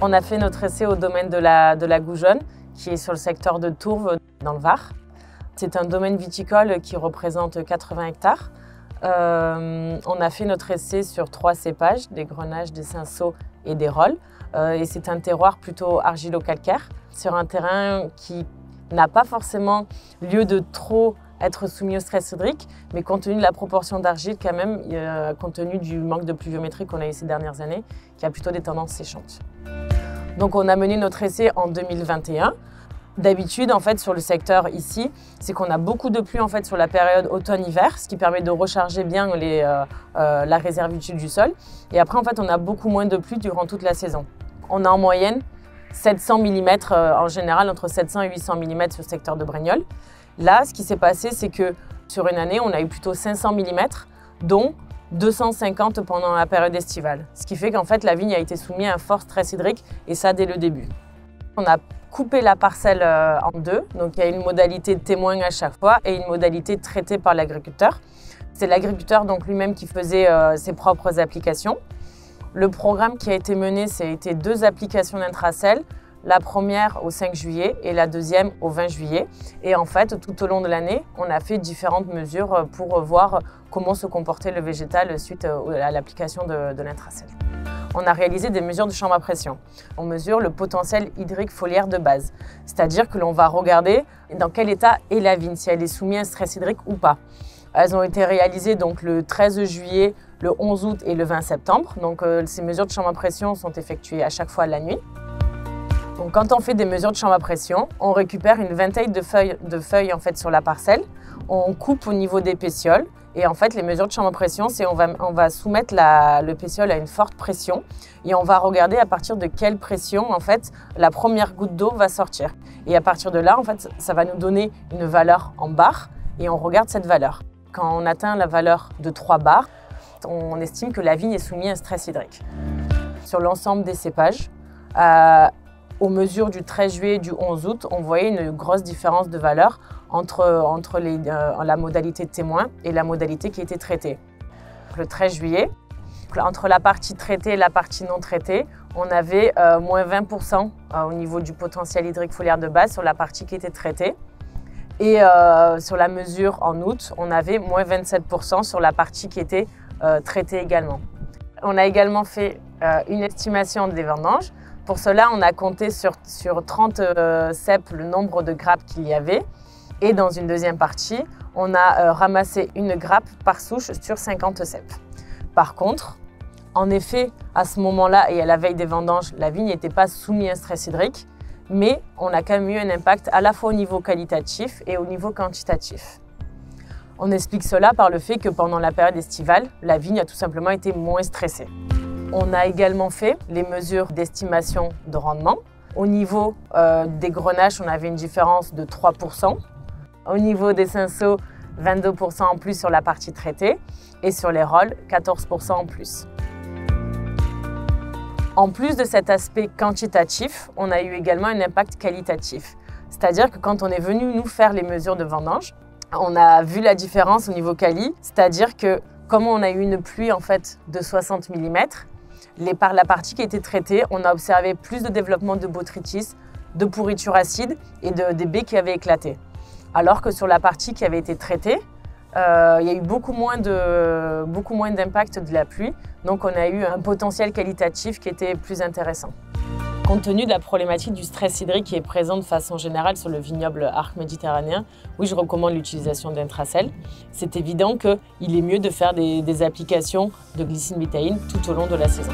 On a fait notre essai au domaine de la Goujonne, qui est sur le secteur de Tourves, dans le Var. C'est un domaine viticole qui représente 80 hectares. On a fait notre essai sur 3 cépages, des Grenaches, des Cinsault et des Rolles. Et c'est un terroir plutôt argilo-calcaire, sur un terrain qui n'a pas forcément lieu de trop être soumis au stress hydrique, mais compte tenu de la proportion d'argile quand même, compte tenu du manque de pluviométrie qu'on a eu ces dernières années, qui a plutôt des tendances séchantes. Donc on a mené notre essai en 2021. D'habitude, en fait, sur le secteur ici, c'est qu'on a beaucoup de pluie en fait, sur la période automne-hiver, ce qui permet de recharger bien la réservitude du sol. Et après, en fait, on a beaucoup moins de pluie durant toute la saison. On a en moyenne 700 mm, en général, entre 700 et 800 mm sur le secteur de Brignoles. Là, ce qui s'est passé, c'est que sur une année, on a eu plutôt 500 mm, dont 250 pendant la période estivale. Ce qui fait qu'en fait, la vigne a été soumise à un fort stress hydrique, et ça dès le début. On a coupé la parcelle en deux, donc il y a une modalité de témoin à chaque fois et une modalité traitée par l'agriculteur. C'est l'agriculteur donc lui-même qui faisait ses propres applications. Le programme qui a été mené, c'était 2 applications d'intracell, la première au 5 juillet et la deuxième au 20 juillet. Et en fait, tout au long de l'année, on a fait différentes mesures pour voir comment se comportait le végétal suite à l'application de l'intracell. On a réalisé des mesures de chambre à pression. On mesure le potentiel hydrique foliaire de base, c'est-à-dire que l'on va regarder dans quel état est la vigne, si elle est soumise à un stress hydrique ou pas. Elles ont été réalisées donc le 13 juillet, le 11 août et le 20 septembre. Donc ces mesures de chambre à pression sont effectuées à chaque fois la nuit. Donc, quand on fait des mesures de chambre à pression, on récupère une vingtaine de feuilles en fait, sur la parcelle. On coupe au niveau des pétioles. Et en fait, les mesures de chambre à pression, c'est on va soumettre le pétiole à une forte pression et on va regarder à partir de quelle pression, en fait, la première goutte d'eau va sortir. Et à partir de là, en fait, ça va nous donner une valeur en bar et on regarde cette valeur. Quand on atteint la valeur de 3 bars, on estime que la vigne est soumise à un stress hydrique. Sur l'ensemble des cépages, aux mesures du 13 juillet et du 11 août, on voyait une grosse différence de valeur entre la modalité de témoin et la modalité qui était traitée. Le 13 juillet, entre la partie traitée et la partie non traitée, on avait moins 20% au niveau du potentiel hydrique foliaire de base sur la partie qui était traitée. Et sur la mesure en août, on avait moins 27% sur la partie qui était traitée également. On a également fait une estimation des vendanges. Pour cela, on a compté sur 30 ceps le nombre de grappes qu'il y avait. Et dans une deuxième partie, on a ramassé une grappe par souche sur 50 ceps. Par contre, en effet, à ce moment-là et à la veille des vendanges, la vigne n'était pas soumise à un stress hydrique, mais on a quand même eu un impact à la fois au niveau qualitatif et au niveau quantitatif. On explique cela par le fait que pendant la période estivale, la vigne a tout simplement été moins stressée. On a également fait les mesures d'estimation de rendement. Au niveau des Grenaches, on avait une différence de 3%. Au niveau des Cinsault, 22% en plus sur la partie traitée. Et sur les Rolles, 14% en plus. En plus de cet aspect quantitatif, on a eu également un impact qualitatif. C'est-à-dire que quand on est venu nous faire les mesures de vendange, on a vu la différence au niveau quali. C'est-à-dire que comme on a eu une pluie en fait, de 60 mm, par la partie qui a été traitée, on a observé plus de développement de botrytis, de pourriture acide et des baies qui avaient éclaté. Alors que sur la partie qui avait été traitée, il y a eu beaucoup moins d'impact de la pluie, donc on a eu un potentiel qualitatif qui était plus intéressant. Compte tenu de la problématique du stress hydrique qui est présente de façon générale sur le vignoble arc méditerranéen, oui, je recommande l'utilisation d'intracell. C'est évident qu'il est mieux de faire des applications de glycine bétaïne tout au long de la saison.